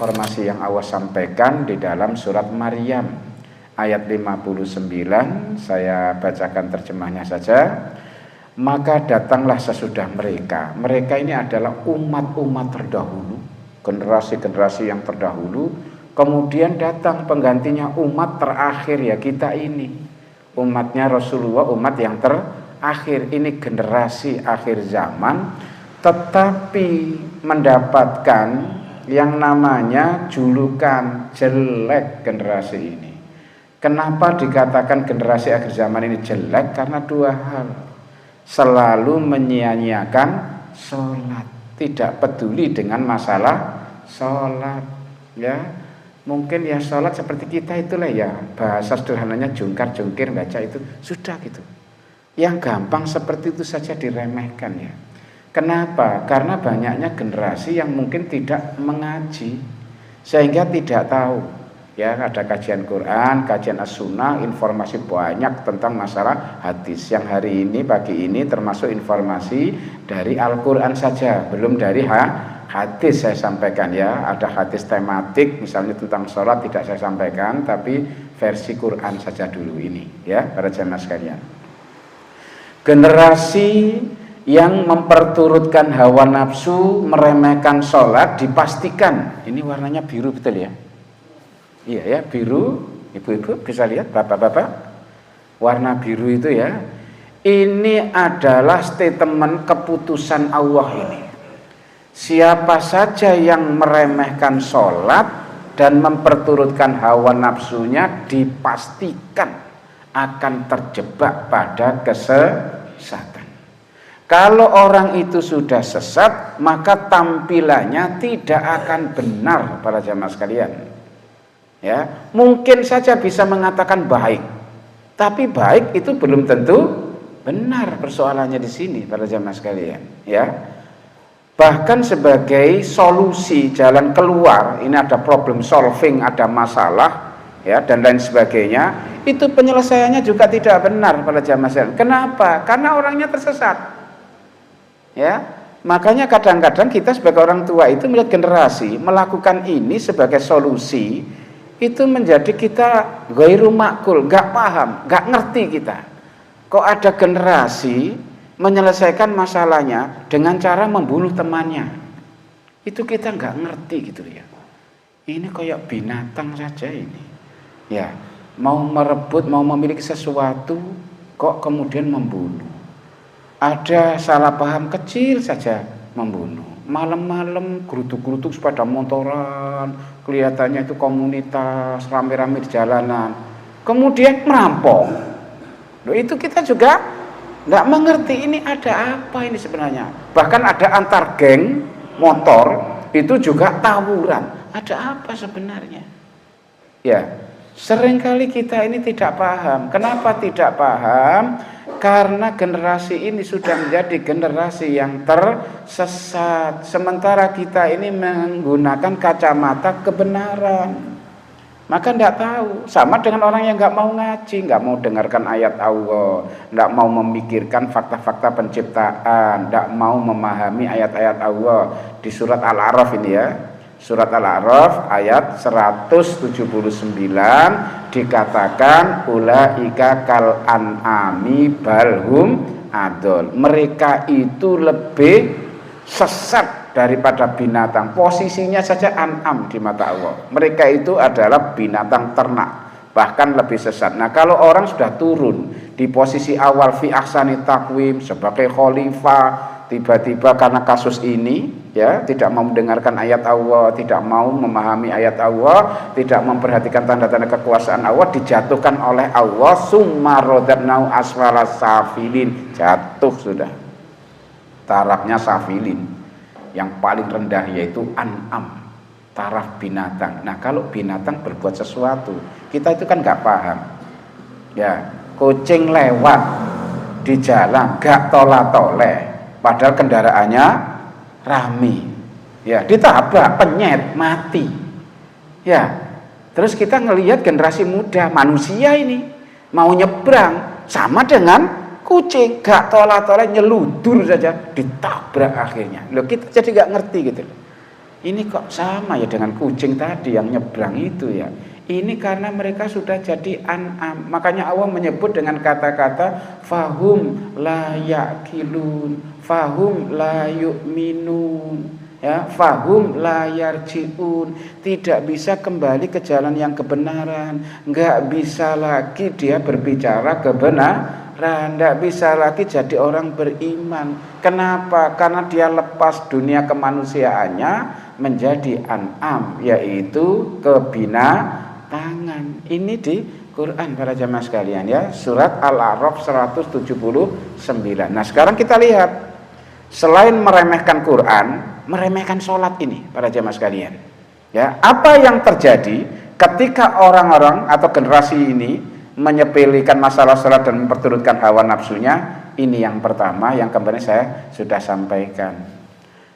informasi yang Allah sampaikan di dalam surat Maryam ayat 59. Saya bacakan terjemahnya saja. Maka datanglah sesudah mereka. Mereka ini adalah umat-umat terdahulu, generasi-generasi yang terdahulu. Kemudian datang penggantinya umat terakhir, ya kita ini. Umatnya Rasulullah, umat yang terakhir. Ini generasi akhir zaman, tetapi mendapatkan yang namanya julukan jelek generasi ini. Kenapa dikatakan generasi akhir zaman ini jelek? Karena dua hal. Selalu menyia-nyiakan sholat, tidak peduli dengan masalah sholat, ya. Mungkin ya sholat seperti kita itulah ya, bahasa sederhananya jungkar-jungkir baca itu sudah gitu. Yang gampang seperti itu saja diremehkan ya. Kenapa? Karena banyaknya generasi yang mungkin tidak mengaji, sehingga tidak tahu. Ya, ada kajian Quran, kajian As-Sunnah, informasi banyak tentang masalah hadis. Yang hari ini, pagi ini termasuk informasi dari Al-Quran saja, belum dari hadis saya sampaikan ya. Ada hadis tematik, misalnya tentang sholat tidak saya sampaikan, tapi versi Quran saja dulu ini ya, para jamaah sekalian. Generasi yang memperturutkan hawa nafsu, meremehkan sholat, dipastikan ini warnanya biru, betul ya? Iya ya, biru, ibu-ibu bisa lihat, bapak-bapak, warna biru itu ya. Ini adalah statement keputusan Allah ini. Siapa saja yang meremehkan sholat dan memperturutkan hawa nafsunya, dipastikan akan terjebak pada kesesatan. Kalau orang itu sudah sesat, maka tampilannya tidak akan benar, para jamaah sekalian. Ya, mungkin saja bisa mengatakan baik, tapi baik itu belum tentu benar. Persoalannya di sini, para jamaah sekalian. Ya, bahkan sebagai solusi jalan keluar, ini ada problem solving, ada masalah, ya dan lain sebagainya. Itu penyelesaiannya juga tidak benar, para jamaah sekalian. Kenapa? Karena orangnya tersesat. Ya, makanya kadang-kadang kita sebagai orang tua itu melihat generasi melakukan ini sebagai solusi. Itu menjadi kita ghairu makul, gak paham, gak ngerti kita. Kok ada generasi menyelesaikan masalahnya dengan cara membunuh temannya. Itu kita gak ngerti gitu ya. Ini kayak binatang saja ini. Ya, mau merebut, mau memiliki sesuatu, kok kemudian membunuh. Ada salah paham kecil saja membunuh. Malam-malam gerutuk-gerutuk sepeda motoran, kelihatannya itu komunitas rame-rame di jalanan, kemudian merampok. Loh, itu kita juga nggak mengerti ini ada apa ini sebenarnya. Bahkan ada antar geng motor itu juga tawuran. Ada apa sebenarnya? Ya, seringkali kita ini tidak paham. Kenapa tidak paham? Karena generasi ini sudah menjadi generasi yang tersesat. Sementara kita ini menggunakan kacamata kebenaran. Maka tidak tahu. Sama dengan orang yang nggak mau ngaji, nggak mau dengarkan ayat Allah, nggak mau memikirkan fakta-fakta penciptaan, nggak mau memahami ayat-ayat Allah. Di surat Al-A'raf ini ya, surat Al-A'raf ayat 179 dikatakan ulaika kal an'ami balhum adol. Mereka itu lebih sesat daripada binatang. Posisinya saja an'am di mata Allah. Mereka itu adalah binatang ternak, bahkan lebih sesat. Nah, kalau orang sudah turun di posisi awal fi ahsani taqwim sebagai khalifah, tiba-tiba karena kasus ini ya tidak mau mendengarkan ayat Allah, tidak mau memahami ayat Allah, tidak memperhatikan tanda-tanda kekuasaan Allah, dijatuhkan oleh Allah, summa radadnahu asfala safilin, jatuh sudah tarafnya safilin, yang paling rendah yaitu an'am, taraf binatang. Nah, kalau binatang berbuat sesuatu, kita itu kan nggak paham. Ya, kucing lewat di jalan gak tola-toleh, padahal kendaraannya rame, ya ditabrak, penyet, mati. Ya, terus kita ngelihat generasi muda manusia ini mau nyebrang sama dengan kucing, gak tola-tola nyeludur saja, ditabrak akhirnya. Loh, kita jadi gak ngerti gitu. ini kok sama ya dengan kucing tadi yang nyebrang itu ya. Ini karena mereka sudah jadi an'am. Makanya Allah menyebut dengan kata-kata fahum la ya'kilun, fahum la yu'minun, ya, fahum la yarji'un. Tidak bisa kembali ke jalan yang kebenaran, enggak bisa lagi dia berbicara kebenaran, enggak bisa lagi jadi orang beriman. Kenapa? Karena dia lepas dunia kemanusiaannya menjadi an'am, yaitu tangan. Ini di Quran para jamaah sekalian ya, surat Al-A'raf 179. Nah, sekarang kita lihat, selain meremehkan Quran, meremehkan sholat ini para jamaah sekalian. Ya, apa yang terjadi ketika orang-orang atau generasi ini menyepelekan masalah sholat dan memperturutkan hawa nafsunya? Ini yang pertama yang kemarin saya sudah sampaikan.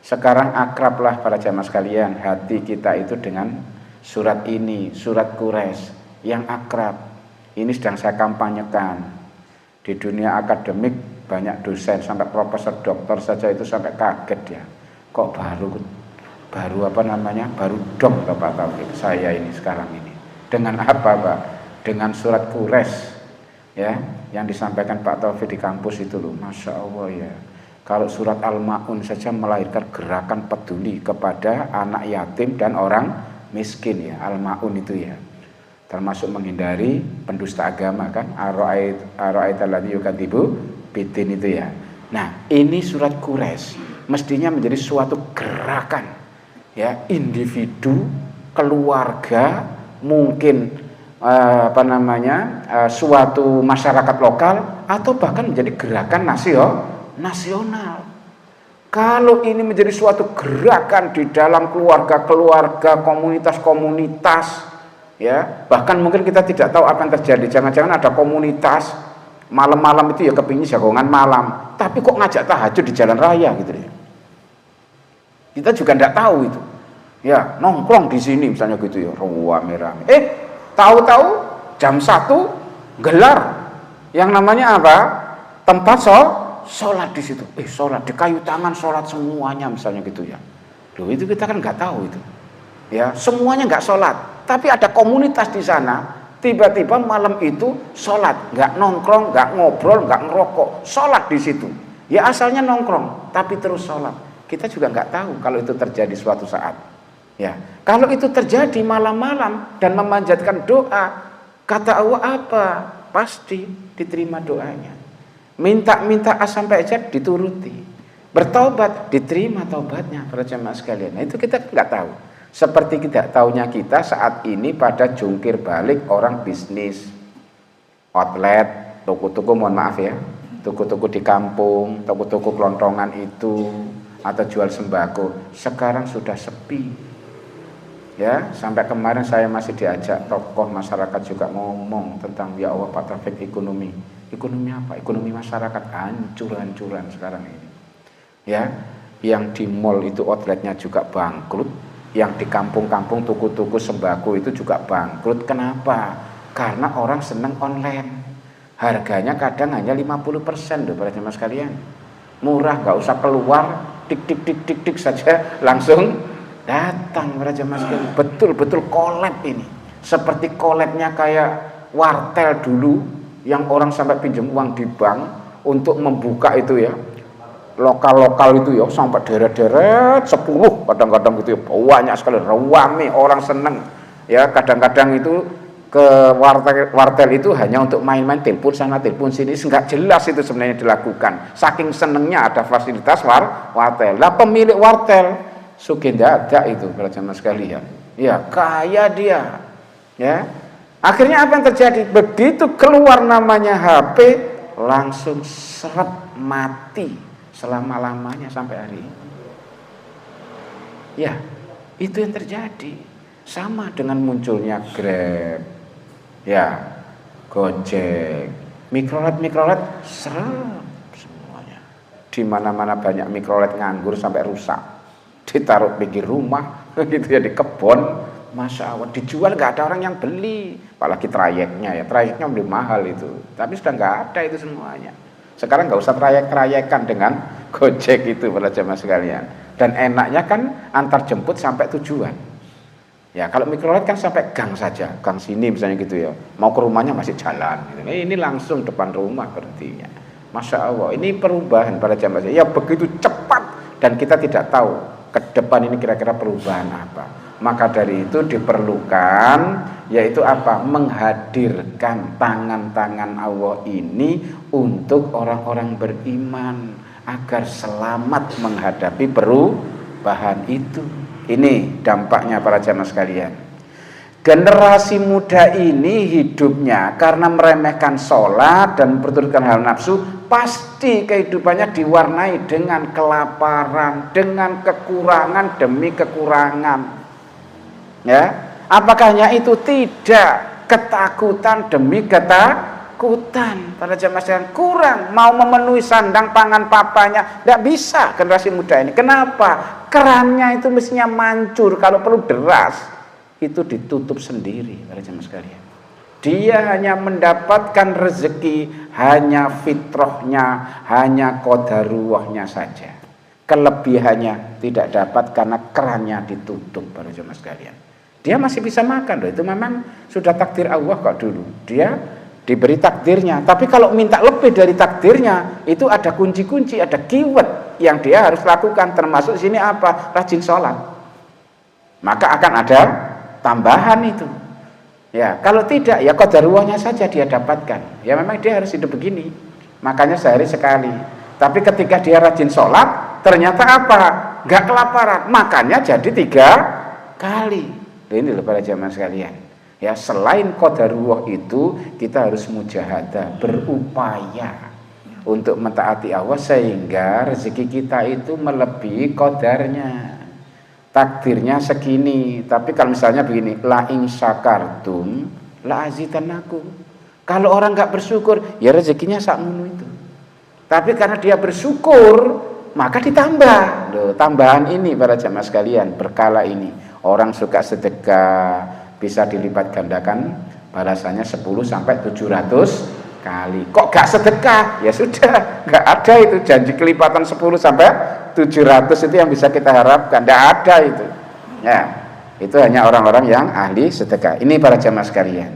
Sekarang akrablah para jamaah sekalian hati kita itu dengan surat ini, surat Quraisy yang akrab. Ini sedang saya kampanyekan. Di dunia akademik banyak dosen sampai profesor doktor saja itu sampai kaget ya. Kok baru apa namanya? Baru dong Pak Taufik saya ini sekarang ini. Dengan apa, Pak? Dengan surat Quraisy ya, yang disampaikan Pak Taufik di kampus itu loh. Masya Allah ya. Kalau surat Al-Ma'un saja melahirkan gerakan peduli kepada anak yatim dan orang miskin ya, Al-Ma'un itu ya, termasuk menghindari pendusta agama kan, Ar-ra'aital ladzi yukadzibu bidin itu ya. Nah, ini surat Quraisy mestinya menjadi suatu gerakan ya, individu, keluarga, mungkin suatu masyarakat lokal atau bahkan menjadi gerakan nasional. Kalau ini menjadi suatu gerakan di dalam keluarga-keluarga, komunitas-komunitas, ya, bahkan mungkin kita tidak tahu apa yang terjadi. Jangan-jangan ada komunitas malam-malam itu ya kepingin jagongan malam, tapi kok ngajak tahajud di jalan raya gitu ya. Kita juga tidak tahu itu. Ya, nongkrong di sini misalnya gitu ya, rame-rame. Tahu-tahu jam 1 gelar yang namanya apa? Tempat sholat di situ, sholat di kayu tangan, sholat semuanya misalnya gitu ya. Loh, itu kita kan nggak tahu itu, ya, semuanya nggak sholat, tapi ada komunitas di sana, tiba-tiba malam itu sholat, nggak nongkrong, nggak ngobrol, nggak ngerokok, sholat di situ. Ya asalnya nongkrong, tapi terus sholat. Kita juga nggak tahu kalau itu terjadi suatu saat. Ya, kalau itu terjadi malam-malam dan memanjatkan doa, kata Allah apa? Pasti diterima doanya. Minta sampai aja dituruti, bertobat diterima taubatnya para jemaah sekalian. Nah, itu kita nggak tahu. Seperti tidak tahunya kita saat ini pada jungkir balik orang bisnis outlet, toko-toko, mohon maaf ya, toko-toko di kampung, toko-toko kelontongan itu atau jual sembako sekarang sudah sepi. Ya, sampai kemarin saya masih diajak tokoh masyarakat juga ngomong tentang ya Allah Pak Taufik ekonomi apa? Ekonomi masyarakat hancur-hancuran sekarang ini. Ya, yang di mall itu outletnya juga bangkrut, yang di kampung-kampung toko-toko sembako itu juga bangkrut. Kenapa? Karena orang senang online. Harganya kadang hanya 50% loh para jemaah sekalian. Murah, nggak usah keluar, tik saja langsung datang para jemaah sekalian. Betul-betul collab ini. Seperti collabnya kayak wartel dulu, yang orang sampai pinjam uang di bank untuk membuka itu ya, lokal itu ya, sampai deret-deret 10 kadang-kadang gitu ya, banyak sekali, rame, orang seneng ya. Kadang-kadang itu ke wartel itu hanya untuk main-main, telepon sana telepon sini, nggak jelas itu sebenarnya dilakukan, saking senengnya ada fasilitas wartel. Lah pemilik wartel sugenda ada itu para jemaah sekalian ya, kaya dia ya. Akhirnya apa yang terjadi? Begitu keluar namanya HP, langsung seret mati selama-lamanya sampai hari ini. Ya, itu yang terjadi. Sama dengan munculnya Grab, ya, Gojek, mikrolet seret semuanya. Di mana-mana banyak mikrolet nganggur sampai rusak, ditaruh pinggir rumah, gitu ya, di kebun. Masya Allah, dijual nggak ada orang yang beli, apalagi trayeknya lebih mahal itu. Tapi sudah nggak ada itu semuanya. Sekarang nggak usah trayek-trayekan dengan Gojek itu para jemaah sekalian. Dan enaknya kan antar jemput sampai tujuan. Ya kalau mikrolet kan sampai gang saja, gang sini misalnya gitu ya. Mau ke rumahnya masih jalan. Gitu. Ini langsung depan rumah berarti ya. Masya Allah, ini perubahan pada zaman saya. Ya begitu cepat dan kita tidak tahu ke depan ini kira-kira perubahan apa. Maka dari itu diperlukan yaitu apa? Menghadirkan tangan-tangan Allah ini untuk orang-orang beriman agar selamat menghadapi perubahan itu. Ini dampaknya para jamaah sekalian. Generasi muda ini hidupnya karena meremehkan sholat dan memperturutkan hawa nafsu, pasti kehidupannya diwarnai dengan kelaparan, dengan kekurangan demi kekurangan. Ya, apakah hanya itu? Tidak, ketakutan demi ketakutan. Para jamaah sekalian, kurang mau memenuhi sandang pangan papanya, tidak bisa generasi muda ini. Kenapa? Kerannya itu mestinya mancur, kalau perlu deras. Itu ditutup sendiri para jemaah sekalian. Dia hanya mendapatkan rezeki hanya fitrahnya, hanya qadarullahnya saja. Kelebihannya tidak dapat karena kerannya ditutup para jemaah sekalian. Dia masih bisa makan loh, itu memang sudah takdir Allah kok dulu. Dia diberi takdirnya, tapi kalau minta lebih dari takdirnya, itu ada kunci-kunci, ada keyword yang dia harus lakukan, termasuk sini apa? Rajin sholat. Maka akan ada tambahan itu. Ya, kalau tidak ya qadarullahnya saja dia dapatkan. Ya memang dia harus hidup begini. Makanya sehari sekali. Tapi ketika dia rajin sholat, ternyata apa? Enggak kelaparan. Makanya jadi 3 kali. Ini loh para jamaah sekalian. Ya, selain qadarullah itu kita harus mujahadah, berupaya untuk mentaati Allah sehingga rezeki kita itu melebihi qadarnya. Takdirnya segini, tapi kalau misalnya begini, la in syakartum la azidannakum. Kalau orang nggak bersyukur, ya rezekinya sakmono itu. Tapi karena dia bersyukur, maka ditambah. Loh, tambahan ini para jamaah sekalian, berkala ini. Orang suka sedekah bisa dilipat gandakan balasannya 10 sampai 700 kali. Kok gak sedekah? Ya sudah, gak ada itu janji kelipatan 10 sampai 700 itu yang bisa kita harapkan. Tidak ada itu. Ya, itu hanya orang-orang yang ahli sedekah. Ini para jamaah sekalian.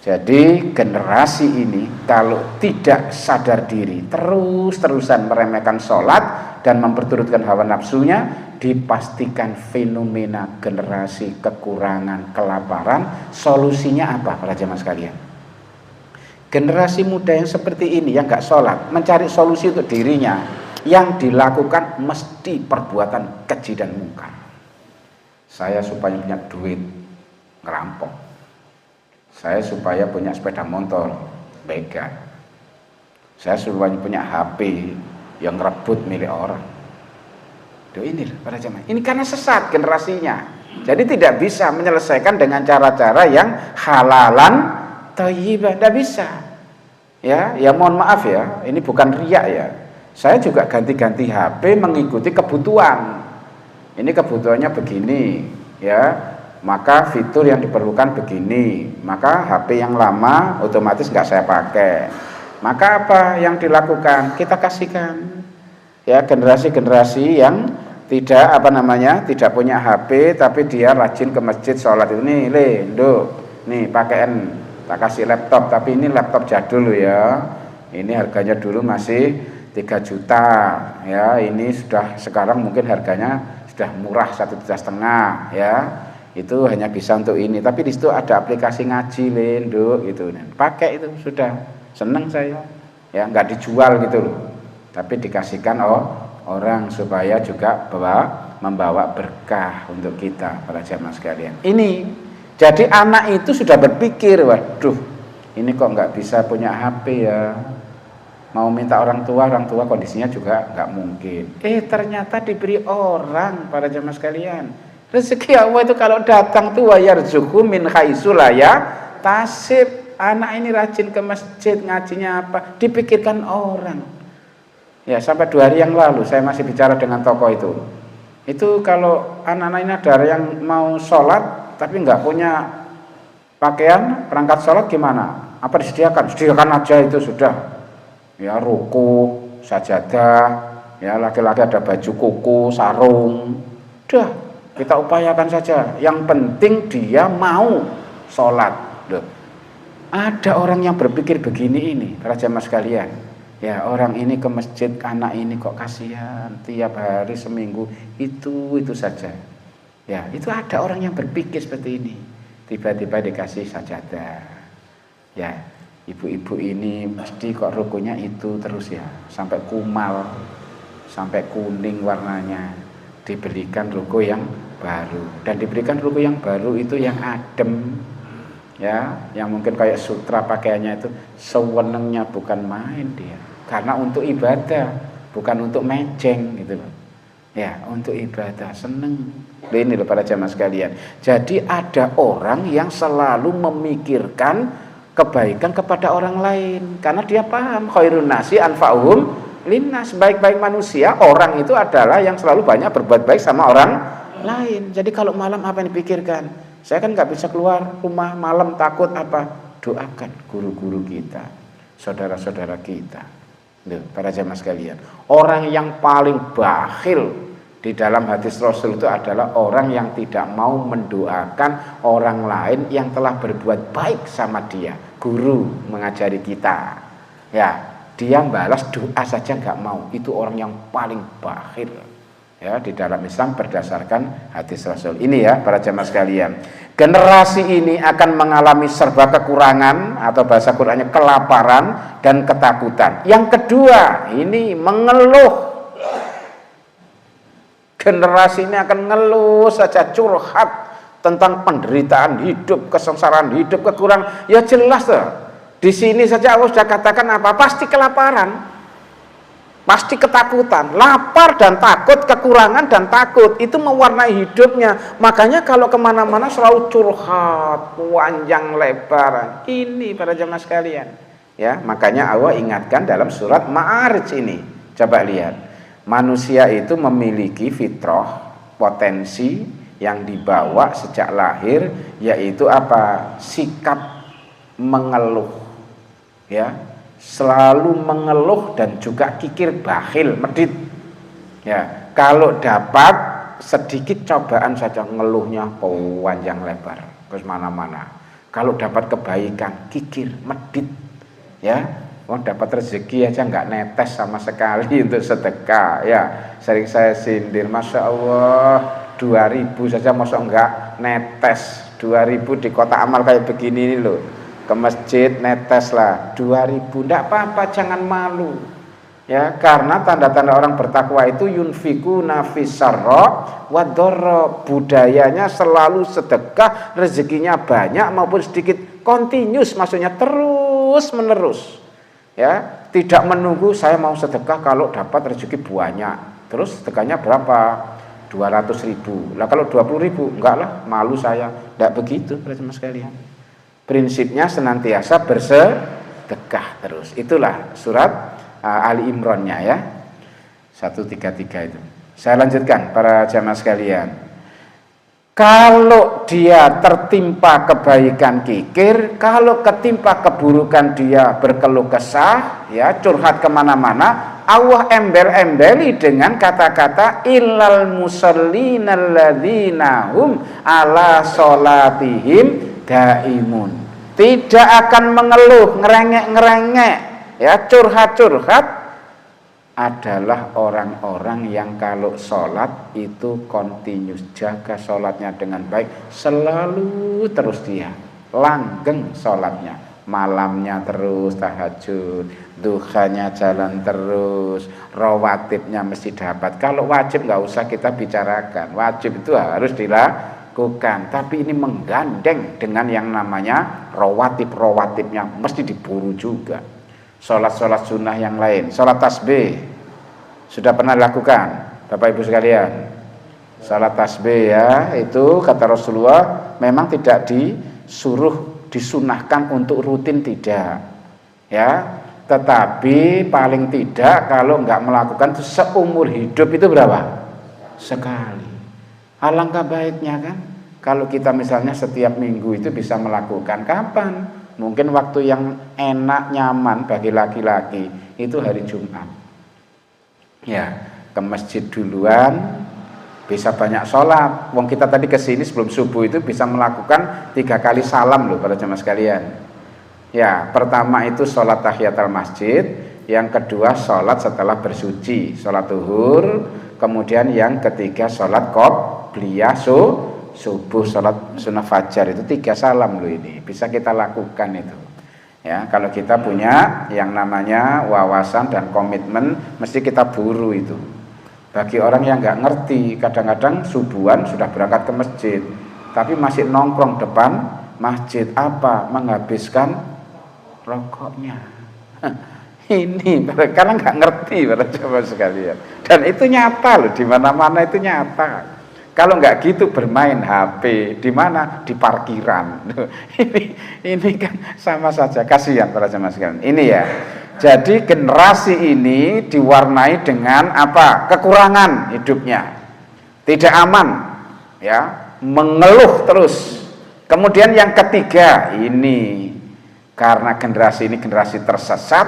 Jadi generasi ini kalau tidak sadar diri, terus-terusan meremehkan sholat dan memperturutkan hawa nafsunya, dipastikan fenomena generasi kekurangan, kelaparan. Solusinya apa para jamaah sekalian? Generasi muda yang seperti ini yang gak sholat, mencari solusi untuk dirinya, yang dilakukan mesti perbuatan keji dan mungkar. Saya supaya punya duit, ngerampok. Saya supaya punya sepeda motor, begal. Saya supaya punya HP yang ngerebut milik orang. Ini para jemaah. Ini karena sesat generasinya. Jadi tidak bisa menyelesaikan dengan cara-cara yang halalan thayyibah, tidak bisa. Ya mohon maaf ya, ini bukan riak ya. Saya juga ganti-ganti HP mengikuti kebutuhan. Ini kebutuhannya begini, ya. Maka fitur yang diperlukan begini. Maka HP yang lama otomatis nggak saya pakai. Maka apa yang dilakukan? Kita kasihkan. Ya, generasi-generasi yang tidak tidak punya HP tapi dia rajin ke masjid sholat itu. Nih, nih pakaian, tak kasih laptop, tapi ini laptop jadul ya. Ini harganya dulu masih 3 juta ya, ini sudah sekarang mungkin harganya sudah murah 1,5 juta ya. Itu hanya bisa untuk ini, tapi di situ ada aplikasi ngaji gitu. Pakai itu sudah senang saya. Ya, nggak dijual gitu loh. Tapi dikasihkan orang supaya juga membawa berkah untuk kita para jamaah sekalian. Ini jadi anak itu sudah berpikir, waduh, ini kok nggak bisa punya HP ya. Mau minta orang tua kondisinya juga nggak mungkin. Ternyata diberi orang para jamaah sekalian. Rezeki Allah itu kalau datang tuh yarzuqhu min haitsu la yahtasib. Anak ini rajin ke masjid, ngajinya apa? Dipikirkan orang. Ya, sampai 2 hari yang lalu saya masih bicara dengan tokoh itu. Itu kalau anak-anak ini ada yang mau sholat tapi nggak punya pakaian perangkat sholat gimana? Apa disediakan? Sediakan aja itu sudah. Ya, ruku, sajadah, Ya, laki-laki ada baju koko, sarung. Udah, kita upayakan saja. Yang penting dia mau sholat. Loh, ada orang yang berpikir begini ini, para jamaah sekalian. Ya, orang ini ke masjid, anak ini kok kasihan, tiap hari seminggu itu saja. Ya, itu ada orang yang berpikir seperti ini. Tiba-tiba dikasih sajadah. Ya, ibu-ibu ini mesti kok rukunya itu terus ya, sampai kumal, sampai kuning warnanya. Diberikan ruku yang baru, dan diberikan ruku yang baru itu yang adem, ya, yang mungkin kayak sutra pakaiannya itu sewenengnya, bukan main dia, karena untuk ibadah, bukan untuk mejeng gitu loh. Ya, untuk ibadah, seneng. Ini loh para jamaah sekalian. Jadi ada orang yang selalu memikirkan kebaikan kepada orang lain, karena dia paham khairun nasi anfa'uhum linnas, baik-baik manusia, orang itu adalah yang selalu banyak berbuat baik sama orang lain. Jadi kalau malam apa yang dipikirkan? Saya kan nggak bisa keluar rumah malam, takut apa? Doakan guru-guru kita, saudara-saudara kita. Loh, para jamaah sekalian, orang yang paling bakhil di dalam hadis Rasul itu adalah orang yang tidak mau mendoakan orang lain yang telah berbuat baik sama dia. Guru mengajari kita, ya, dia balas doa saja nggak mau. Itu orang yang paling bakhil, ya, di dalam Islam berdasarkan hadis Rasul ini, ya, para jamaah sekalian. Generasi ini akan mengalami serba kekurangan, atau bahasa Qur'annya kelaparan dan ketakutan. Yang kedua, ini mengeluh. Generasi ini akan ngeluh saja, curhat tentang penderitaan hidup, kesengsaraan hidup, kekurangan. Ya jelas tuh. Di sini saja Allah sudah katakan apa? Pasti kelaparan, pasti ketakutan. Lapar dan takut, kekurangan dan takut itu mewarnai hidupnya. Makanya kalau kemana-mana selalu curhat, panjang lebar. Ini para jemaah sekalian. Ya, makanya Allah ingatkan dalam surat Ma'arij ini. Coba lihat. Manusia itu memiliki fitrah, potensi yang dibawa sejak lahir, yaitu apa? Sikap mengeluh, ya, selalu mengeluh dan juga kikir bakhil, medit. Ya, kalau dapat sedikit cobaan saja ngeluhnya panjang lebar, terus mana-mana. Kalau dapat kebaikan, kikir, medit, ya. Oh, dapat rezeki aja nggak netes sama sekali untuk sedekah, ya. Sering saya sindir, Masya Allah 2000 saja masa nggak netes. 2000 di kota amal kayak begini nih loh, ke masjid netes lah 2000, nggak apa-apa, jangan malu, ya, karena tanda-tanda orang bertakwa itu yunfikuna fis-sarra wa dharra, budayanya selalu sedekah, rezekinya banyak maupun sedikit, continuous, maksudnya terus menerus. Ya, tidak menunggu saya mau sedekah kalau dapat rezeki banyak, terus sedekahnya berapa? 200.000. Lah kalau 20.000, enggak lah, malu saya. Enggak begitu, teman-teman sekalian. Prinsipnya senantiasa bersedekah terus. Itulah surat Ali Imran-nya, ya. 133 itu. Saya lanjutkan para jamaah sekalian. Kalau dia tertimpa kebaikan kikir, kalau ketimpa keburukan dia berkeluh kesah, ya, curhat kemana-mana, Allah embel-embeli dengan kata-kata illal musallina alladzina hum ala sholatihim daimun. Tidak akan mengeluh, ngerengek-ngerengek, ya, curhat-curhat, adalah orang-orang yang kalau sholat itu continuous, jaga sholatnya dengan baik, selalu terus dia langgeng sholatnya, malamnya terus tahajud, duhanya jalan terus, rawatibnya mesti dapat. Kalau wajib nggak usah kita bicarakan, wajib itu harus dilakukan, tapi ini menggandeng dengan yang namanya rawatibnya mesti diburu juga. Sholat sunnah yang lain, sholat tasbih sudah pernah dilakukan Bapak Ibu sekalian? Sholat tasbih, ya, itu kata Rasulullah memang tidak disuruh, disunahkan untuk rutin, tidak, ya, tetapi paling tidak kalau nggak melakukan itu seumur hidup itu berapa? Sekali. Alangkah baiknya kan kalau kita misalnya setiap minggu itu bisa melakukan. Kapan? Mungkin waktu yang enak, nyaman bagi laki-laki itu hari Jumat. Ya, ke masjid duluan, bisa banyak sholat. Wong kita tadi kesini sebelum subuh itu bisa melakukan 3 kali salam loh para jemaah sekalian. Ya, pertama itu sholat tahiyatul masjid, yang kedua sholat setelah bersuci, sholat zuhur, kemudian yang ketiga sholat qobliyah subuh, sholat sunnah fajar. Itu 3 salam loh, ini bisa kita lakukan itu. Ya, kalau kita punya yang namanya wawasan dan komitmen, mesti kita buru itu. Bagi orang yang nggak ngerti, kadang-kadang subuhan sudah berangkat ke masjid, tapi masih nongkrong depan masjid, apa? Menghabiskan rokoknya. Ini karena nggak ngerti para jemaah sekalian. Dan itu nyata loh, di mana-mana itu nyata. Kalau nggak gitu bermain HP di mana? Di parkiran. Ini kan sama saja, kasihan para jemaah sekalian. Ini ya. Jadi generasi ini diwarnai dengan apa? Kekurangan hidupnya, tidak aman, ya, mengeluh terus. Kemudian yang ketiga ini, karena generasi ini generasi tersesat,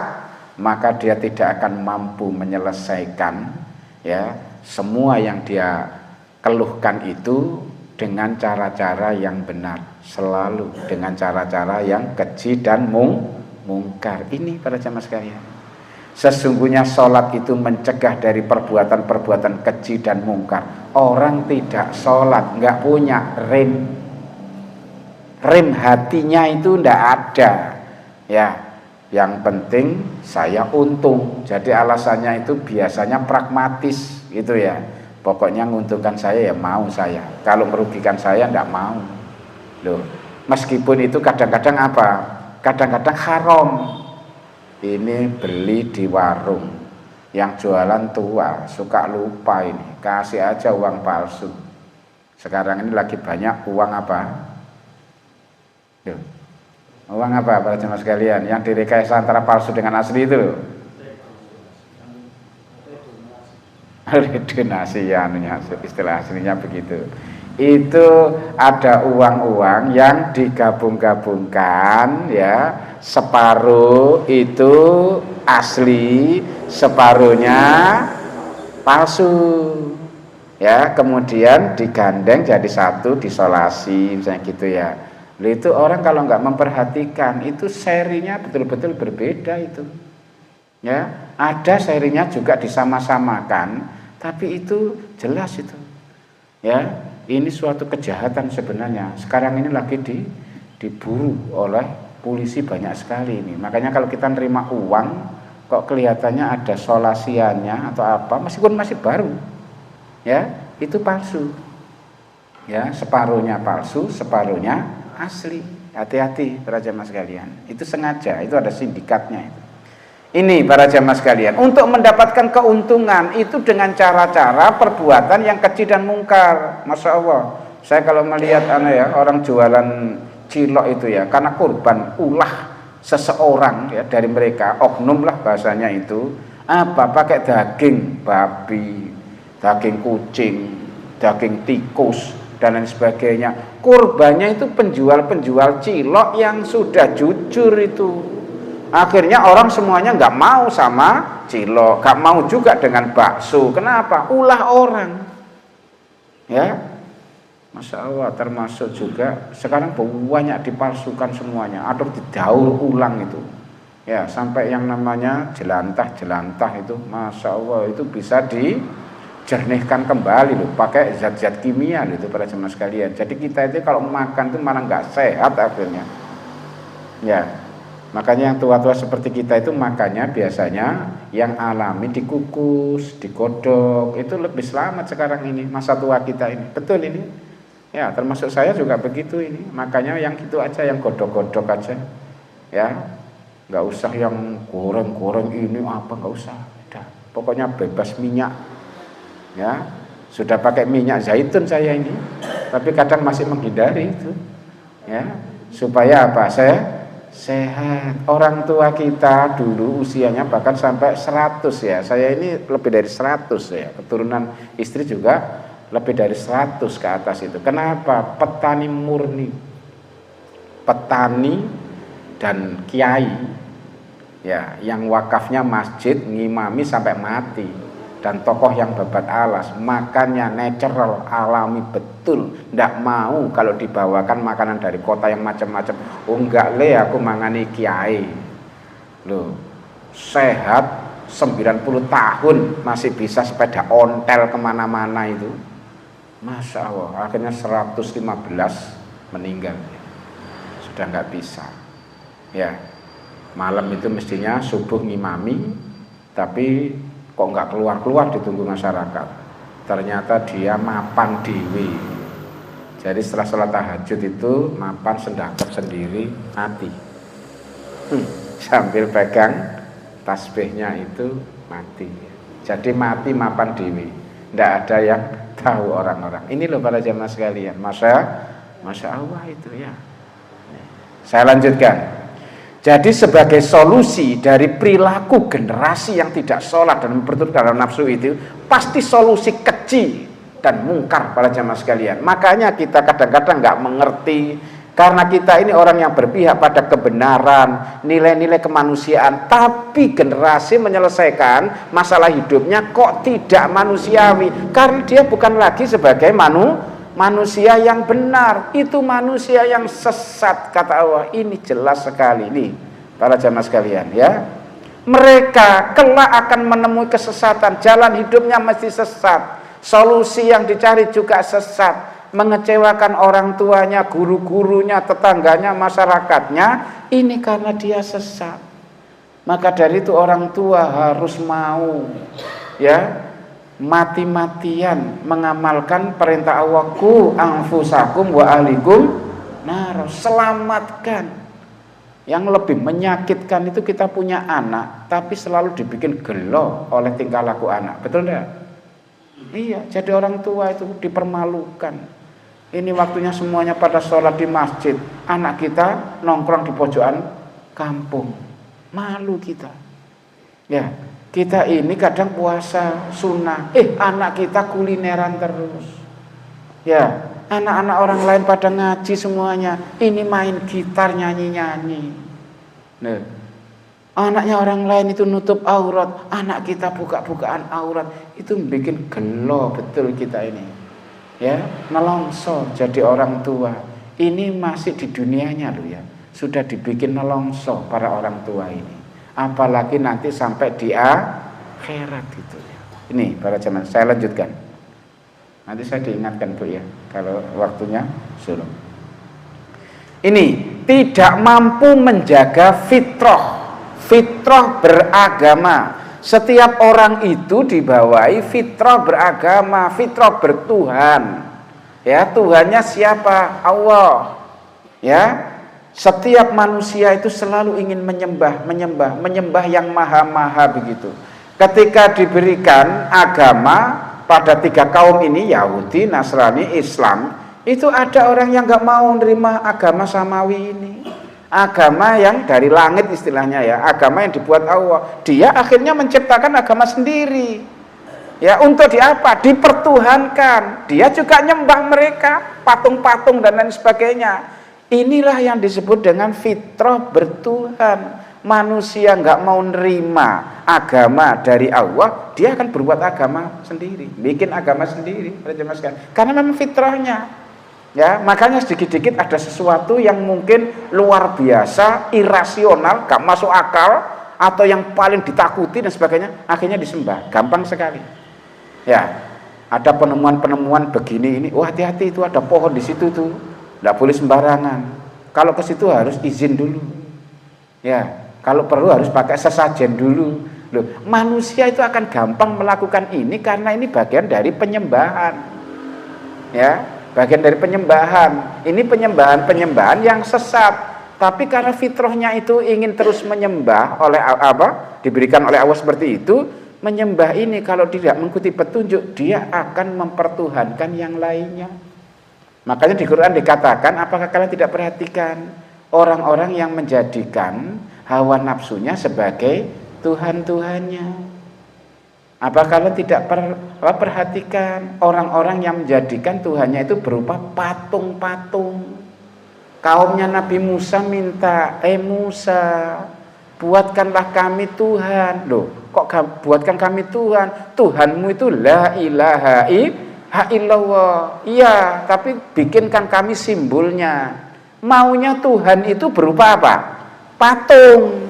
maka dia tidak akan mampu menyelesaikan, ya, semua yang dia keluhkan itu dengan cara-cara yang benar, selalu dengan cara-cara yang keji dan mungkar. Ini para jamaah sekalian, sesungguhnya sholat itu mencegah dari perbuatan-perbuatan keji dan mungkar. Orang tidak sholat nggak punya rem hatinya itu ndak ada, ya. Yang penting saya untung, jadi alasannya itu biasanya pragmatis gitu ya. Pokoknya menguntungkan saya ya mau saya, kalau merugikan saya ndak mau loh. Meskipun itu kadang-kadang apa? Kadang-kadang haram. Ini beli di warung, yang jualan tua suka lupa, ini kasih aja uang palsu. Sekarang ini lagi banyak uang apa? Loh, uang apa para jemaah sekalian? Yang direkayasa antara palsu dengan asli itu loh. Donasi ya, istilah aslinya begitu. Itu ada uang-uang yang digabung-gabungkan, ya, separuh itu asli, separuhnya palsu, ya, kemudian digandeng jadi satu, disolasi misalnya gitu ya. Itu orang kalau nggak memperhatikan itu serinya betul-betul berbeda itu, ya. Ada serinya juga disama-samakan, tapi itu jelas itu, ya. Ini suatu kejahatan sebenarnya. Sekarang ini lagi diburu oleh polisi banyak sekali ini. Makanya kalau kita nerima uang kok kelihatannya ada solasiannya atau apa, meskipun masih baru, ya, itu palsu, ya, separuhnya palsu, separuhnya asli. Hati-hati para jamaah sekalian, itu sengaja, itu ada sindikatnya itu. Ini para jamaah sekalian, untuk mendapatkan keuntungan itu dengan cara-cara perbuatan yang keji dan mungkar. Masya Allah, saya kalau melihat orang jualan cilok itu ya, karena kurban ulah seseorang ya dari mereka, oknum lah bahasanya itu, apa, pakai daging babi, daging kucing, daging tikus dan lain sebagainya. Kurbannya itu penjual-penjual cilok yang sudah jujur itu. Akhirnya orang semuanya nggak mau sama cilok, nggak mau juga dengan bakso. Kenapa? Ulah orang, ya. Masya Allah, termasuk juga sekarang banyak dipalsukan semuanya atau didaur ulang itu, ya, sampai yang namanya jelantah itu, Masya Allah, itu bisa dijernihkan kembali loh, pakai zat-zat kimia loh, itu para jemaah sekalian. Jadi kita itu kalau makan itu malah nggak sehat akhirnya, ya. Makanya yang tua-tua seperti kita itu makannya biasanya yang alami, dikukus, digodok, itu lebih selamat sekarang ini, masa tua kita ini. Betul ini, ya, termasuk saya juga begitu ini. Makanya yang gitu aja, yang godok-godok aja, ya, nggak usah yang goreng-goreng ini apa, nggak usah. Udah, pokoknya bebas minyak, ya. Sudah pakai minyak zaitun saya ini, tapi kadang masih menghindari itu, ya, supaya apa? Saya sehat. Orang tua kita dulu usianya bahkan sampai 100 ya. Saya ini lebih dari 100 ya. Keturunan istri juga lebih dari 100 ke atas itu. Kenapa? Petani murni. Petani dan kiai, ya, yang wakafnya masjid, ngimami sampai mati. dan tokoh yang babat alas, makannya natural, alami betul, ndak mau kalau dibawakan makanan dari kota yang macam-macam. Oh enggak le, aku mangani kiai loh, sehat 90 tahun masih bisa sepeda ontel kemana-mana itu, Masya Allah. Akhirnya 115 meninggal, sudah nggak bisa ya. Malam itu mestinya subuh ngimami, tapi kok nggak keluar-keluar, ditunggu masyarakat. Ternyata dia mapan dewi. Jadi setelah sholat tahajud itu mapan sendakap sendiri, mati. Sambil pegang tasbihnya itu mati. Jadi mati mapan dewi. Tidak ada yang tahu orang-orang. Ini loh para jamaah sekalian. Masya Allah itu ya. Saya lanjutkan. Jadi sebagai solusi dari perilaku generasi yang tidak sholat dan memperturutkan nafsu itu, pasti solusi keji dan mungkar para jamaah sekalian. Makanya kita kadang-kadang nggak mengerti, karena kita ini orang yang berpihak pada kebenaran, nilai-nilai kemanusiaan, tapi generasi menyelesaikan masalah hidupnya kok tidak manusiawi, karena dia bukan lagi sebagai manusia yang benar, itu manusia yang sesat, kata Allah. Ini jelas sekali nih para jamaah sekalian ya. Mereka kelak akan menemui kesesatan, jalan hidupnya mesti sesat, solusi yang dicari juga sesat, mengecewakan orang tuanya, guru-gurunya, tetangganya, masyarakatnya. Ini karena dia sesat. Maka dari itu orang tua harus mau ya mati-matian mengamalkan perintah Allah, ku anfusakum wa ahlikum nar, selamatkan. Yang lebih menyakitkan itu kita punya anak tapi selalu dibikin gelo oleh tingkah laku anak, betul enggak? Iya, jadi orang tua itu dipermalukan. Ini waktunya semuanya pada sholat di masjid, anak kita nongkrong di pojokan kampung, malu kita ya. Kita ini kadang puasa sunnah, anak kita kulineran terus. Ya, anak-anak orang lain pada ngaji semuanya, ini main gitar nyanyi-nyanyi. Nah, anaknya orang lain itu nutup aurat, anak kita buka-bukaan aurat. Itu bikin gelo betul kita ini. Ya, nelongso jadi orang tua. Ini masih di dunianya loh ya. Sudah dibikin nelongso para orang tua ini. Apalagi nanti sampai di akhirat gitu ya. Ini para jemaah, saya lanjutkan. Nanti saya diingatkan Bu ya, kalau waktunya suruh. Ini tidak mampu menjaga fitrah beragama. Setiap orang itu dibawahi fitrah beragama, fitrah bertuhan. Ya, Tuhannya siapa? Allah. Ya. Setiap manusia itu selalu ingin menyembah yang maha-maha begitu. Ketika diberikan agama pada 3 kaum ini, Yahudi, Nasrani, Islam, itu ada orang yang nggak mau menerima agama samawi ini. Agama yang dari langit istilahnya ya, agama yang dibuat Allah. Dia akhirnya menciptakan agama sendiri. Ya, untuk diapa? Dipertuhankan. Dia juga nyembah mereka, patung-patung dan lain sebagainya. Inilah yang disebut dengan fitrah bertuhan. Manusia nggak mau nerima agama dari Allah, dia akan berbuat agama sendiri, bikin agama sendiri. Karena memang fitrahnya. Ya, makanya sedikit-sedikit ada sesuatu yang mungkin luar biasa, irasional, gak masuk akal, atau yang paling ditakuti dan sebagainya, akhirnya disembah. Gampang sekali. Ya, ada penemuan-penemuan begini ini. Oh, hati-hati, itu ada pohon di situ tuh. Tidak boleh sembarangan. Kalau ke situ harus izin dulu. Ya, kalau perlu harus pakai sesajen dulu. Loh, manusia itu akan gampang melakukan ini karena ini bagian dari penyembahan. Ya, bagian dari penyembahan. Ini penyembahan yang sesat. Tapi karena fitrahnya itu ingin terus menyembah oleh apa? Diberikan oleh Allah seperti itu, menyembah ini kalau tidak mengikuti petunjuk, dia akan mempertuhankan yang lainnya. Makanya di Quran dikatakan, apakah kalian tidak perhatikan orang-orang yang menjadikan hawa nafsunya sebagai Tuhan-Tuhannya? Apa kalian tidak perhatikan orang-orang yang menjadikan Tuhannya itu berupa patung-patung? Kaumnya Nabi Musa minta, Musa, buatkanlah kami Tuhan. Loh, kok buatkan kami Tuhan? Tuhanmu itu la ilaha illallah. Iya, tapi bikinkan kami simbolnya. Maunya Tuhan itu berupa apa? Patung.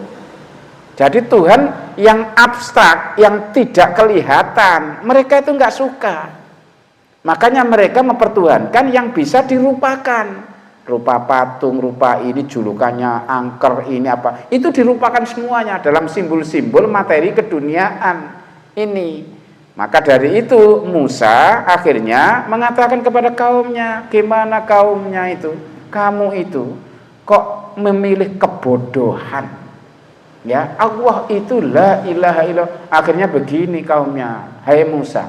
Jadi Tuhan yang abstrak, yang tidak kelihatan, mereka itu nggak suka. Makanya mereka mempertuhankan yang bisa dirupakan. Rupa patung, rupa ini julukannya angker, ini apa. Itu dirupakan semuanya dalam simbol-simbol materi keduniaan ini. Maka dari itu Musa akhirnya mengatakan kepada kaumnya, gimana kaumnya itu? Kamu itu kok memilih kebodohan? Ya, Allah itu la ilaha illallah. Akhirnya begini kaumnya, hai Musa,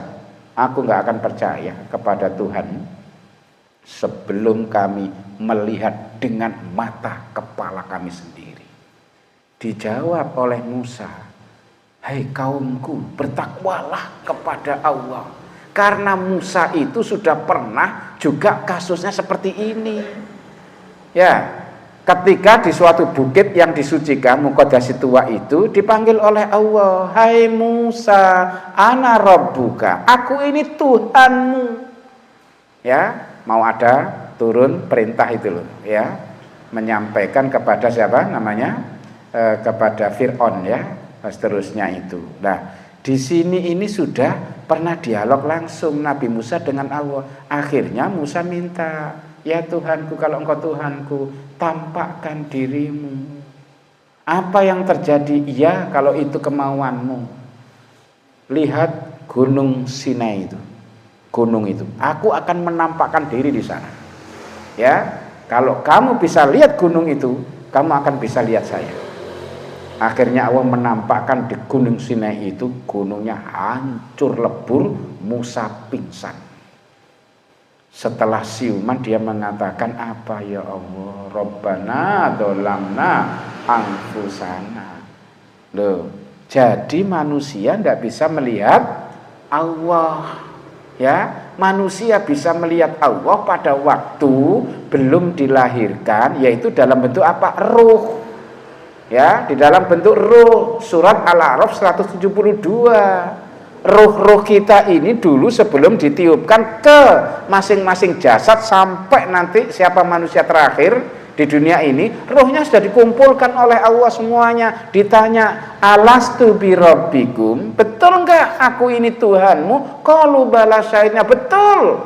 aku nggak akan percaya kepada Tuhan sebelum kami melihat dengan mata kepala kami sendiri. Dijawab oleh Musa, hai kaumku, bertakwalah kepada Allah. Karena Musa itu sudah pernah juga kasusnya seperti ini. Ya, ketika di suatu bukit yang disucikan, Muqaddasi tua itu dipanggil oleh Allah, hai Musa, ana rabbuka, aku ini Tuhanmu. Ya, mau ada turun perintah itu loh, ya, menyampaikan kepada siapa namanya, kepada Fir'aun, ya, seterusnya itu. Nah, di sini ini sudah pernah dialog langsung Nabi Musa dengan Allah. Akhirnya Musa minta, ya Tuhanku, kalau engkau Tuhanku, tampakkan dirimu. Apa yang terjadi? Ya, kalau itu kemauanmu. Lihat gunung Sinai itu, gunung itu. Aku akan menampakkan diri di sana. Ya, kalau kamu bisa lihat gunung itu, kamu akan bisa lihat saya. Akhirnya Allah menampakkan di gunung Sinai itu, gunungnya hancur lebur, Musa pingsan. Setelah siuman dia mengatakan apa, ya Allah, Rabbana dzolamna anfusana. Loh, jadi manusia tidak bisa melihat Allah. Ya, manusia bisa melihat Allah pada waktu belum dilahirkan, yaitu dalam bentuk apa? Ruh. Ya, di dalam bentuk ruh. Surat Al-A'raf 172. Ruh-ruh kita ini dulu sebelum ditiupkan ke masing-masing jasad sampai nanti siapa manusia terakhir di dunia ini, ruhnya sudah dikumpulkan oleh Allah semuanya. Ditanya, alastu birabbikum, betul enggak aku ini Tuhanmu? Qalu bala syahidna, betul,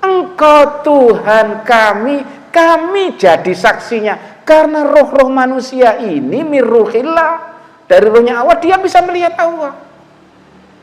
engkau Tuhan kami, kami jadi saksinya. Karena roh-roh manusia ini mirruhillah, dari rohnya Allah, dia bisa melihat Allah.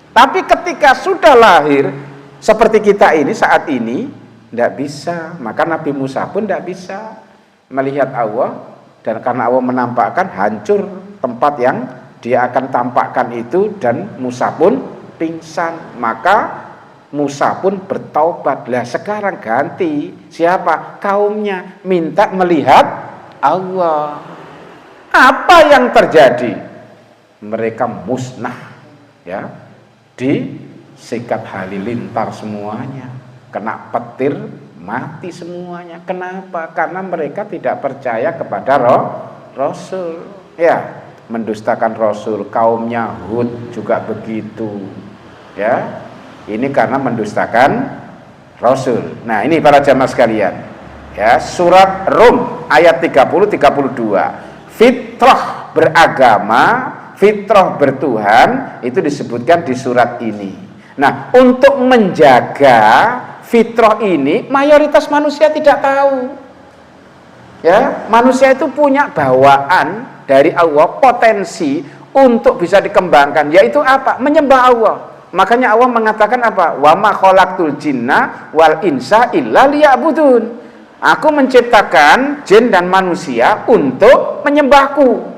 Tapi ketika sudah lahir seperti kita ini saat ini, tidak bisa. Maka Nabi Musa pun tidak bisa melihat Allah, dan karena Allah menampakkan, hancur tempat yang dia akan tampakkan itu, dan Musa pun pingsan. Maka Musa pun bertaubat. Lah sekarang ganti, siapa? Kaumnya minta melihat Allah. Apa yang terjadi? Mereka musnah, ya, disikat halilintar semuanya, kena petir, mati semuanya. Kenapa? Karena mereka tidak percaya kepada Rasul. Ya, mendustakan Rasul. Kaumnya Hud juga begitu. Ya, ini karena mendustakan Rasul. Nah, ini para jamaah sekalian. Ya, surat Rum ayat 30-32. Fitrah beragama, fitrah bertuhan, itu disebutkan di surat ini. Nah, untuk menjaga fitrah ini mayoritas manusia tidak tahu. Ya, manusia itu punya bawaan dari Allah, potensi untuk bisa dikembangkan, yaitu apa? Menyembah Allah. Makanya Allah mengatakan apa? Wa ma khalaqtul jinna wal insa illa liya'budun. Aku menciptakan jin dan manusia untuk menyembahku.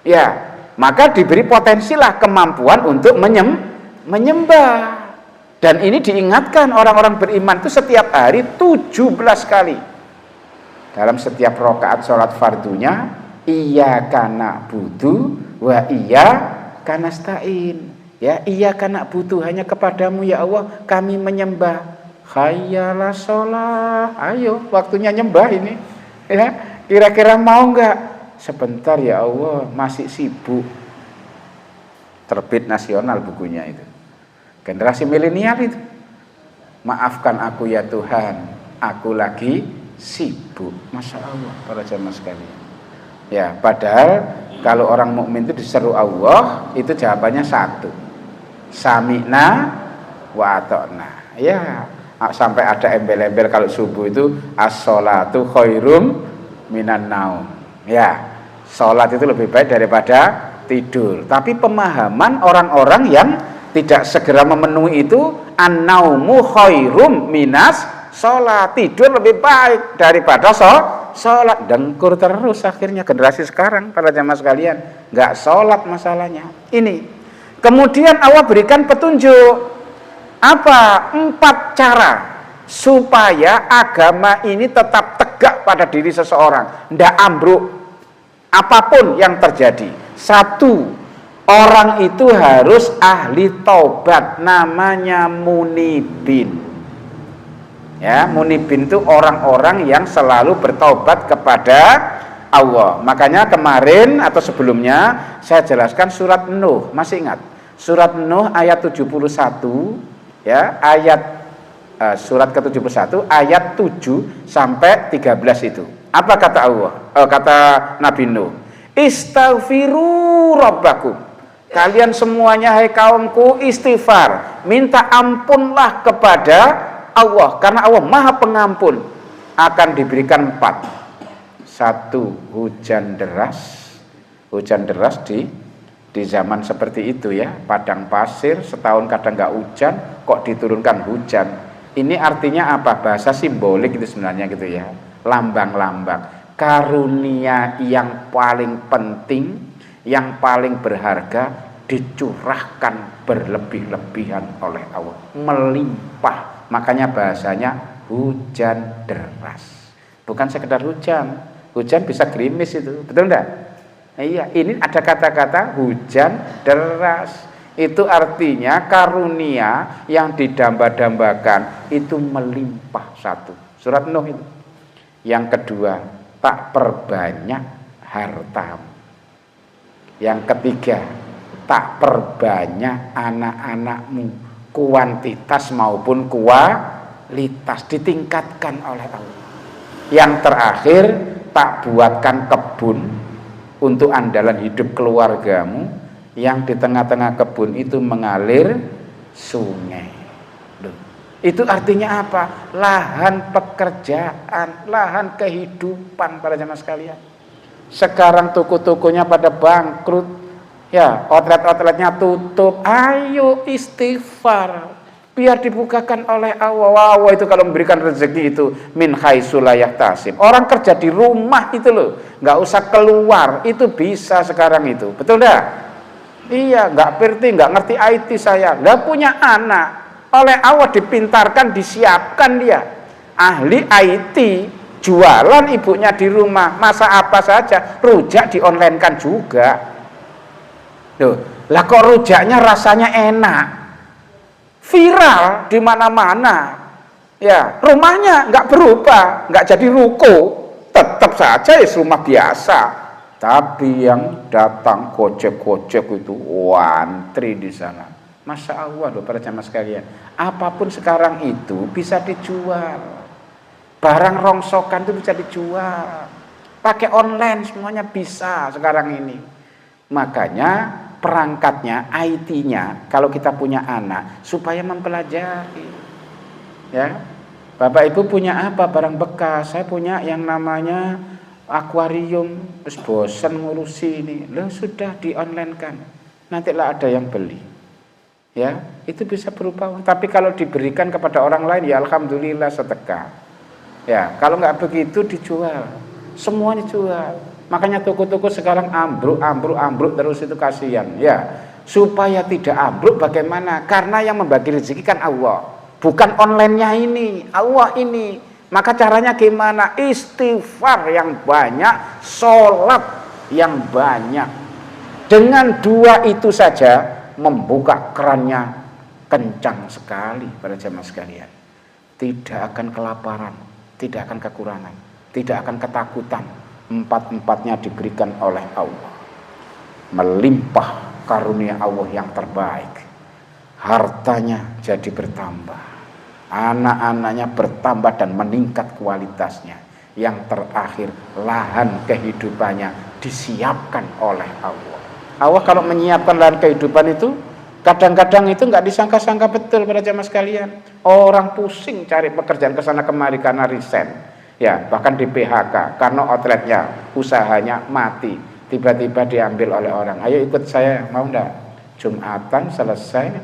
Ya, maka diberi potensilah kemampuan untuk menyembah. Dan ini diingatkan orang-orang beriman itu setiap hari 17 kali. Dalam setiap rakaat sholat fardunya, iyyaka na'budu wa iyyaka nasta'in. Ya, iyyaka na'budu, hanya kepadamu ya Allah kami menyembah. Hayyalah sholat, ayo waktunya nyembah ini. Ya, kira-kira mau enggak sebentar ya Allah, masih sibuk. Terbit Nasional bukunya itu. Generasi milenial itu. Maafkan aku ya Tuhan, aku lagi sibuk. Masya Allah, para jamaah sekalian. Ya, padahal kalau orang mukmin itu diseru Allah, itu jawabannya satu. Sami'na wa ata'na. Ya, sampai ada embel-embel kalau subuh itu as-sholatu khairum minan naum. Ya, sholat itu lebih baik daripada tidur. Tapi pemahaman orang-orang yang tidak segera memenuhi itu, an-naumu khairum minas sholat, tidur lebih baik daripada sholat. Dengkur terus akhirnya generasi sekarang, para jamaah sekalian, nggak sholat masalahnya. Ini kemudian Allah berikan petunjuk apa? 4 cara supaya agama ini tetap tegak pada diri seseorang, ndak ambruk apapun yang terjadi. 1, orang itu harus ahli taubat, namanya munibin. Ya, munibin itu orang-orang yang selalu bertaubat kepada Allah. Makanya kemarin atau sebelumnya saya jelaskan surat Nuh, masih ingat? Surat Nuh ayat 71, ya, surat ke-71 ayat 7 sampai 13 itu. Apa kata Allah? Kata Nabi Nuh, istaghfiru rabbakum. Kalian semuanya hai kaumku istighfar, minta ampunlah kepada Allah, karena Allah Maha Pengampun. Akan diberikan 4. 1, hujan deras. Hujan deras di zaman seperti itu ya, padang pasir, setahun kadang nggak hujan, kok diturunkan hujan. Ini artinya apa? Bahasa simbolik itu sebenarnya gitu ya, lambang-lambang karunia yang paling penting, yang paling berharga dicurahkan berlebih-lebihan oleh Allah, melimpah. Makanya bahasanya hujan deras, bukan sekedar hujan. Hujan bisa gerimis itu, betul enggak? Iya, ini ada kata-kata hujan deras. Itu artinya karunia yang didamba-dambakan itu melimpah. 1, surat Nuh itu. Yang kedua, tak perbanyak hartamu. Yang ketiga, tak perbanyak anak-anakmu, kuantitas maupun kualitas ditingkatkan oleh Allah. Yang terakhir, tak buatkan kebun untuk andalan hidup keluargamu, yang di tengah-tengah kebun itu mengalir sungai. Itu artinya apa? Lahan pekerjaan, lahan kehidupan, para jemaah sekalian. Sekarang toko-tokonya pada bangkrut, ya, outlet-outletnya tutup. Ayo istighfar, biar dibukakan oleh Allah. Allah itu kalau memberikan rezeki itu min haitsu la yahtasib. Orang kerja di rumah itu loh, nggak usah keluar, itu bisa sekarang itu, betul dah? Iya, nggak ngerti IT saya, nggak punya anak. Oleh Allah dipintarkan, disiapkan dia ahli IT, jualan ibunya di rumah, masa apa saja, rujak di online kan juga. Loh, lah kok rujaknya rasanya enak, viral di mana-mana. Ya, rumahnya nggak berubah, nggak jadi ruko, tetap saja ya rumah biasa. Tapi yang datang gojek-gojek itu antri di sana. Masya Allah loh para jamaah sekalian, apapun sekarang itu bisa dijual. Barang rongsokan itu bisa dijual, pakai online semuanya bisa sekarang ini. Makanya perangkatnya, IT-nya, kalau kita punya anak supaya mempelajari. Ya, Bapak Ibu punya apa? Barang bekas. Saya punya yang namanya akuarium, terus bosan ngurusi ini. Loh, sudah di online kan, nantilah ada yang beli. Ya, itu bisa berupa uang. Tapi kalau diberikan kepada orang lain, ya alhamdulillah sedekah. Ya, kalau nggak begitu dijual, semuanya jual. Makanya toko-toko sekarang ambruk terus, itu kasihan. Ya, supaya tidak ambruk bagaimana? Karena yang membagi rezeki kan Allah, bukan online-nya ini, Allah ini. Maka caranya gimana? Istighfar yang banyak, sholat yang banyak. Dengan 2 itu saja membuka kerannya kencang sekali pada jamaah sekalian. Tidak akan kelaparan, tidak akan kekurangan, tidak akan ketakutan. empat-empatnya diberikan oleh Allah. Melimpah karunia Allah yang terbaik. Hartanya jadi bertambah, anak-anaknya bertambah dan meningkat kualitasnya. Yang terakhir, lahan kehidupannya disiapkan oleh Allah. Allah kalau menyiapkan lahan kehidupan itu, kadang-kadang itu nggak disangka-sangka betul para jamaah sekalian. Orang pusing cari pekerjaan ke sana kemari karena resign, ya bahkan di PHK karena outletnya, usahanya mati. Tiba-tiba diambil oleh orang. Ayo ikut saya, mau ndak? Jumatan selesai,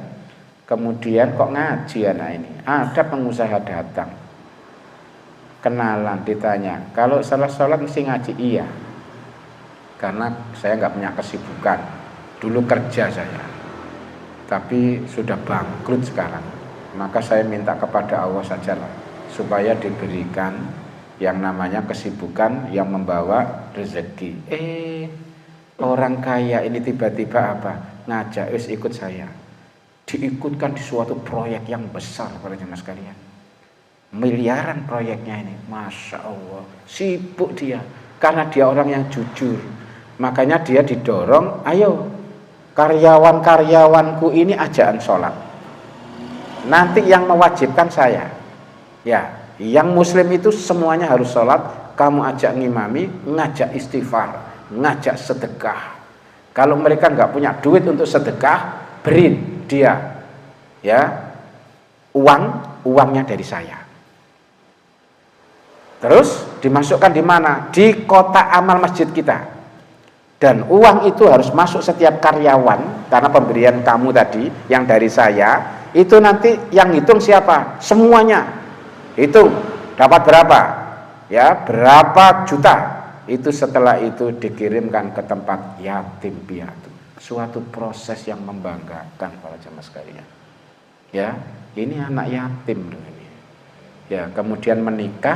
kemudian kok ngaji anak ini. Ada pengusaha datang, kenalan, ditanya, kalau salah sholat mesti ngaji? Iya, karena saya nggak punya kesibukan. Dulu kerja saya, tapi sudah bangkrut sekarang. Maka saya minta kepada Allah sajalah supaya diberikan yang namanya kesibukan yang membawa rezeki. Orang kaya ini tiba-tiba apa? Ngajak, ikut saya. Diikutkan di suatu proyek yang besar para jemaah sekalian. Miliaran proyeknya ini, Masya Allah. Sibuk dia, karena dia orang yang jujur. Makanya dia didorong, ayo karyawan-karyawanku ini ajakan sholat. Nanti yang mewajibkan saya. Ya, yang muslim itu semuanya harus sholat. Kamu ajak ngimami, ngajak istighfar, ngajak sedekah. Kalau mereka nggak punya duit untuk sedekah, beri dia, ya, uangnya dari saya. Terus dimasukkan di mana? Di kotak amal masjid kita. Dan uang itu harus masuk setiap karyawan, karena pemberian kamu tadi yang dari saya, itu nanti yang hitung siapa? Semuanya. Hitung dapat berapa? Ya, berapa juta. Itu setelah itu dikirimkan ke tempat yatim piatu. Suatu proses yang membanggakan para jemaah sekalian. Ya, ini anak yatim loh ini. Ya, kemudian menikah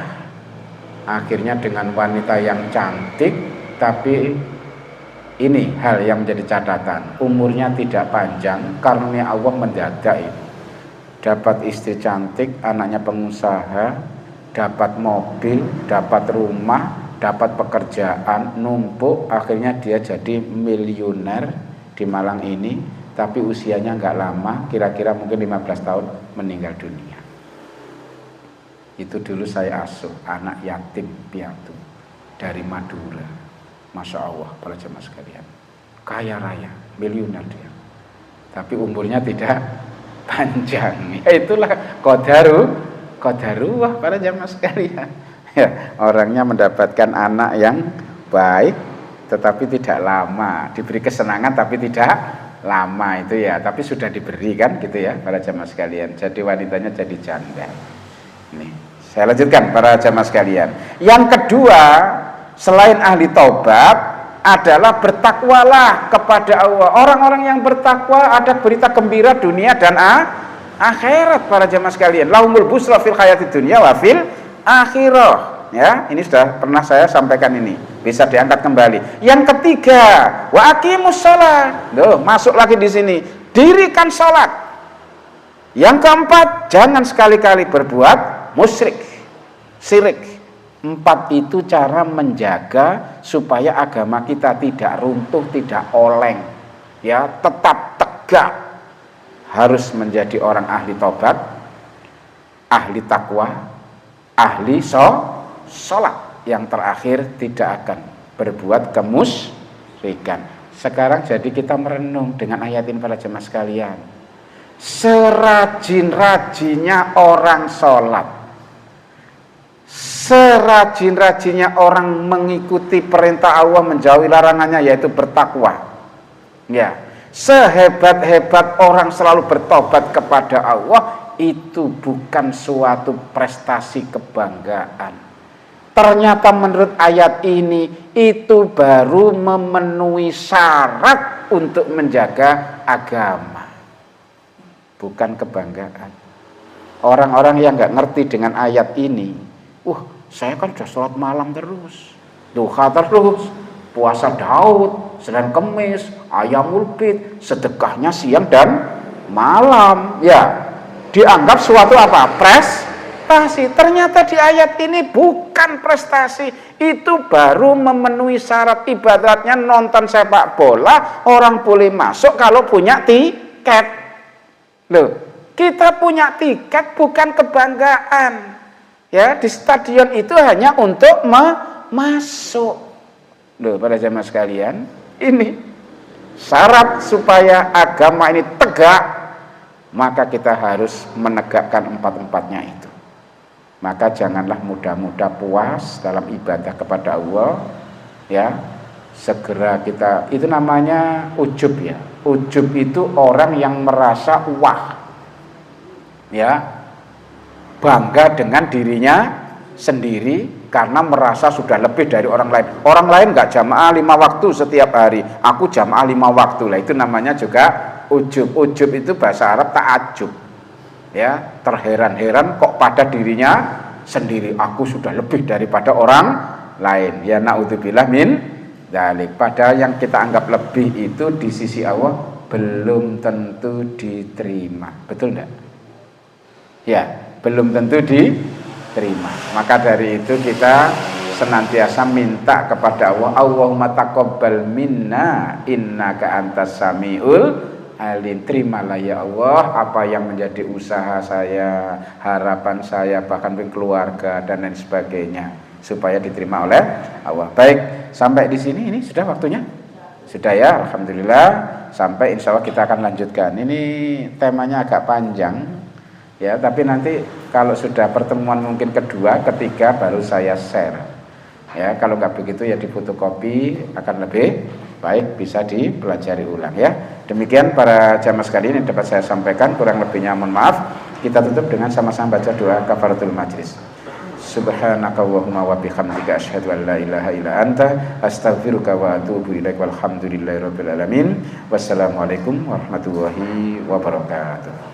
akhirnya dengan wanita yang cantik, tapi ini hal yang menjadi catatan, umurnya tidak panjang karena Allah mendadak ini. Dapat istri cantik, anaknya pengusaha, dapat mobil, dapat rumah, dapat pekerjaan, numpuk, akhirnya dia jadi miliuner di Malang ini, tapi usianya nggak lama, kira-kira mungkin 15 tahun meninggal dunia. Itu dulu saya asuh, anak yatim piatu dari Madura. Masya Allah para jemaah sekalian, kaya raya, miliuner dia, tapi umurnya tidak panjang. Ya itulah qadarullah para jemaah sekalian. Ya, orangnya mendapatkan anak yang baik, tetapi tidak lama, diberi kesenangan tapi tidak lama itu ya, tapi sudah diberi kan gitu ya para jemaah sekalian. Jadi wanitanya jadi janda. Nih, saya lanjutkan para jemaah sekalian. Yang kedua, selain ahli taubat adalah bertakwalah kepada Allah. Orang-orang yang bertakwa ada berita gembira dunia dan akhirat para jemaah sekalian. Lahumul busra fil hayati dunya wa fil akhirah. Ya, ini sudah pernah saya sampaikan ini. Bisa diangkat kembali. Yang ketiga, wa aqimus shalah. Loh, masuk lagi di sini. Dirikan salat. Yang keempat, jangan sekali-kali berbuat musyrik, syirik. 4 itu cara menjaga supaya agama kita tidak runtuh, tidak oleng, ya, tetap tegak. Harus menjadi orang ahli taubat, ahli takwa, ahli sholat. Yang terakhir tidak akan berbuat kemusyrikan. Sekarang jadi kita merenung dengan ayat ini para jemaah sekalian. Serajin-rajinnya orang sholat, serajin-rajinnya orang mengikuti perintah Allah, menjauhi larangannya, yaitu bertakwa. Ya, sehebat-hebat orang selalu bertobat kepada Allah, itu bukan suatu prestasi kebanggaan. Ternyata menurut ayat ini itu baru memenuhi syarat untuk menjaga agama, bukan kebanggaan. Orang-orang yang nggak ngerti dengan ayat ini, saya kan sudah sholat malam terus, duha terus, puasa Daud, Senin Kemis, Ayamul Bid, sedekahnya siang dan malam, ya dianggap suatu apa? Prestasi. prestasi. Ternyata di ayat ini bukan prestasi, itu baru memenuhi syarat. Ibaratnya nonton sepak bola, orang boleh masuk kalau punya tiket. Loh, kita punya tiket bukan kebanggaan. Ya, di stadion itu hanya untuk masuk. Loh, pada jamaah sekalian, ini syarat supaya agama ini tegak, maka kita harus menegakkan empat-empatnya itu. Maka janganlah mudah-mudah puas dalam ibadah kepada Allah, ya. Segera kita, itu namanya ujub ya. Ujub itu orang yang merasa wah, ya, bangga dengan dirinya sendiri karena merasa sudah lebih dari orang lain. Orang lain nggak jamaah 5 waktu setiap hari, aku jamaah 5 waktu lah. Itu namanya juga ujub. Ujub itu bahasa Arab ta'ajub, ya, terheran-heran kok pada dirinya sendiri, aku sudah lebih daripada orang lain. Ya, naudzubillah min dzalik. Padahal yang kita anggap lebih itu di sisi Allah belum tentu diterima. Betul enggak? Ya, belum tentu diterima. Maka dari itu kita senantiasa minta kepada Allah, Allahumma taqabbal minna innaka antas samiul alim. Terimalah ya Allah apa yang menjadi usaha saya, harapan saya, bahkan keluarga dan lain sebagainya, supaya diterima oleh Allah. Baik, sampai di sini ini sudah waktunya. Sudah ya, alhamdulillah. Sampai insya Allah kita akan lanjutkan. Ini temanya agak panjang, ya. Tapi nanti kalau sudah pertemuan mungkin kedua, ketiga baru saya share. Ya, kalau nggak begitu ya difotokopi akan lebih baik, bisa dipelajari ulang ya. Demikian para jamaah sekalian yang dapat saya sampaikan, kurang lebihnya mohon maaf. Kita tutup dengan sama-sama baca doa kafaratul majlis. Subhanaka Allahumma wa bihamdika asyhadu an la ilaha illa anta astaghfiruka wa atubu ilaik walhamdulillahirabbil alamin. Wassalamualaikum warahmatullahi wabarakatuh.